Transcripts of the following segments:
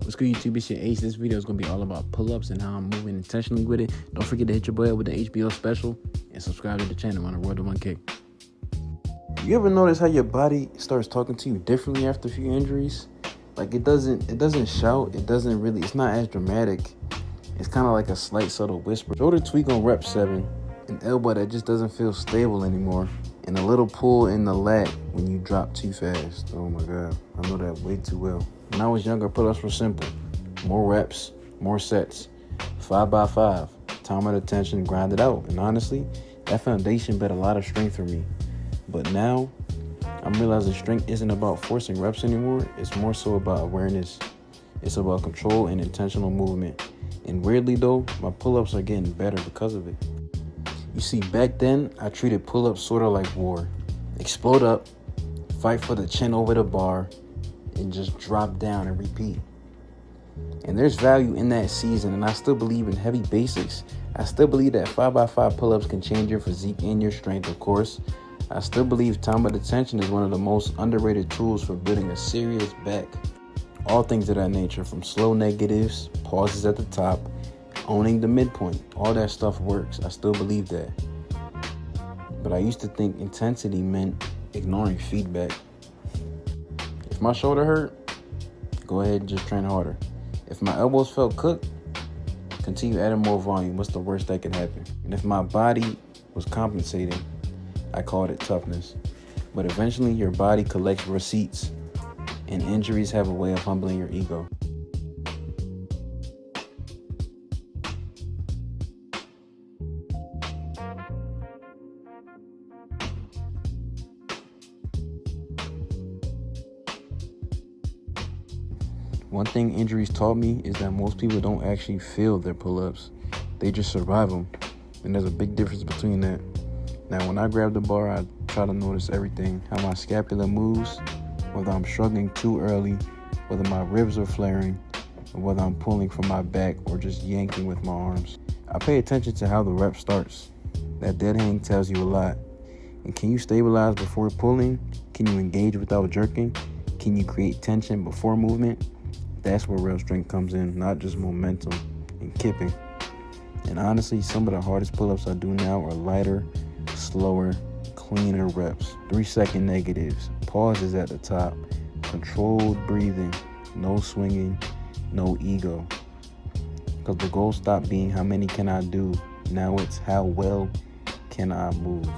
What's good, YouTube? It's your Ace. This video is going to be all about pull-ups and how I'm moving intentionally with it. Don't forget to hit your boy up with the HBO special and subscribe to the channel on the road to 1K. You ever notice how your body starts talking to you differently after a few injuries? Like it doesn't shout. It's not as dramatic. It's kind of like a slight subtle whisper. Shoulder tweak on rep 7, an elbow that just doesn't feel stable anymore, and a little pull in the lat when you drop too fast. Oh my God, I know that way too well. When I was younger, pull-ups were simple. More reps, more sets, 5x5, time and attention, grind it out. And honestly, that foundation bet a lot of strength for me. But now, I'm realizing strength isn't about forcing reps anymore. It's more so about awareness. It's about control and intentional movement. And weirdly though, my pull-ups are getting better because of it. You see, back then, I treated pull-ups sort of like war. Explode up, fight for the chin over the bar, and just drop down and repeat. And there's value in that season, and I still believe in heavy basics. I still believe that 5x5 pull-ups can change your physique and your strength, of course. I still believe time and attention is one of the most underrated tools for building a serious back. All things of that nature, from slow negatives, pauses at the top, owning the midpoint, all that stuff works. I still believe that. But I used to think intensity meant ignoring feedback. If my shoulder hurt, go ahead and just train harder. If my elbows felt cooked, continue adding more volume. What's the worst that can happen? And if my body was compensating, I called it toughness. But eventually your body collects receipts, and injuries have a way of humbling your ego. One thing injuries taught me is that most people don't actually feel their pull-ups. They just survive them. And there's a big difference between that. Now, when I grab the bar, I try to notice everything. How my scapula moves, whether I'm shrugging too early, whether my ribs are flaring, or whether I'm pulling from my back or just yanking with my arms. I pay attention to how the rep starts. That dead hang tells you a lot. And can you stabilize before pulling? Can you engage without jerking? Can you create tension before movement? That's where real strength comes in, not just momentum and kipping. And honestly, some of the hardest pull-ups I do now are lighter, slower, cleaner reps. 3-second negatives, pauses at the top, controlled breathing, no swinging, no ego. Because the goal stopped being how many can I do, now it's how well can I move.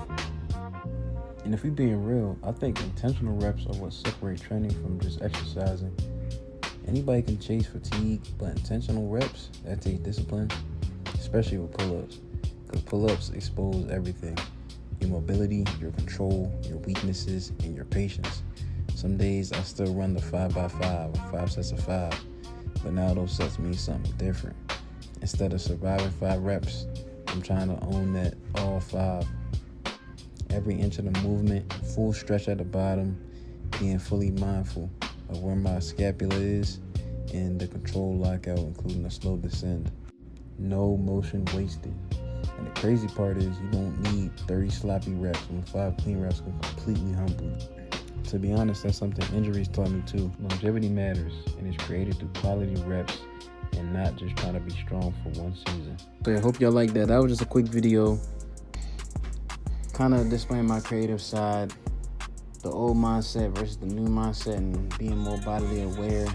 And if we're being real, I think intentional reps are what separate training from just exercising. Anybody can chase fatigue, but intentional reps, that takes discipline, especially with pull-ups. Because pull-ups expose everything. Your mobility, your control, your weaknesses, and your patience. Some days I still run the 5x5 or 5 sets of 5, but now those sets mean something different. Instead of surviving 5 reps, I'm trying to own that all 5. Every inch of the movement, full stretch at the bottom, being fully mindful of where my scapula is and the control lockout, including a slow descend. No motion wasted. And the crazy part is you don't need 30 sloppy reps when 5 clean reps can completely humble you. To be honest, that's something injuries taught me too. Longevity matters, and it's created through quality reps and not just trying to be strong for one season. So I hope y'all like that. That was just a quick video, kind of displaying my creative side, the old mindset versus the new mindset, and being more bodily aware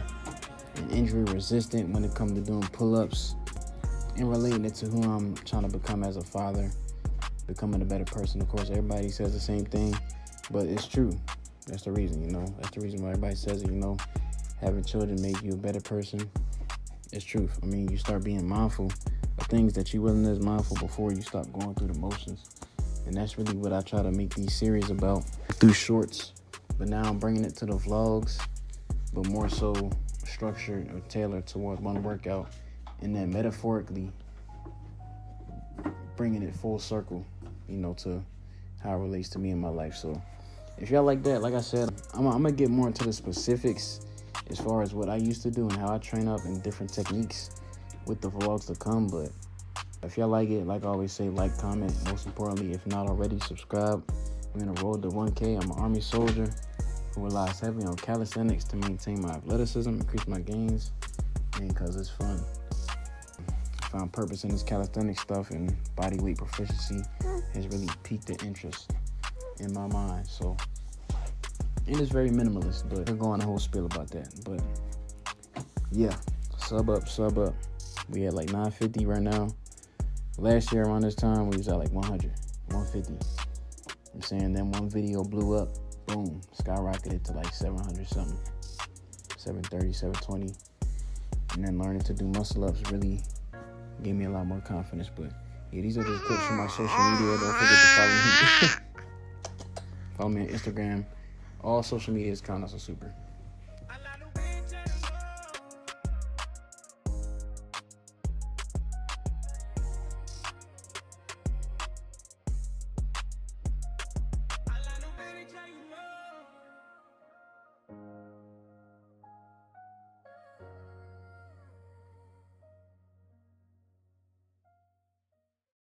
and injury resistant when it comes to doing pull-ups, and relating it to who I'm trying to become as a father, becoming a better person. Of course, everybody says the same thing, but it's true. That's the reason, That's the reason why everybody says it, Having children make you a better person. It's truth. I mean, you start being mindful of things that you wasn't as mindful before you stop going through the motions. And that's really what I try to make these series about through shorts. But now I'm bringing it to the vlogs, but more so structured or tailored towards one workout. And then metaphorically bringing it full circle, to how it relates to me in my life. So if y'all like that, like I said, I'm going to get more into the specifics as far as what I used to do and how I train up and different techniques with the vlogs to come. But if y'all like it, like I always say, like, comment. Most importantly, if not already, subscribe. I'm in a road to 1K. I'm an Army soldier who relies heavily on calisthenics to maintain my athleticism, increase my gains, and because it's fun. I found purpose in this calisthenics stuff, and bodyweight proficiency has really piqued the interest in my mind. So, and it's very minimalist, but we'll go on a whole spiel about that. But yeah, sub up. We at like 950 right now. Last year around this time, we was at like 100, 150. I'm saying then one video blew up, boom, skyrocketed to like 700 something, 730, 720. And then learning to do muscle ups really gave me a lot more confidence. But yeah, these are just clips from my social media. Don't forget to follow me. Follow me on Instagram. All social media is Calisthenics Super.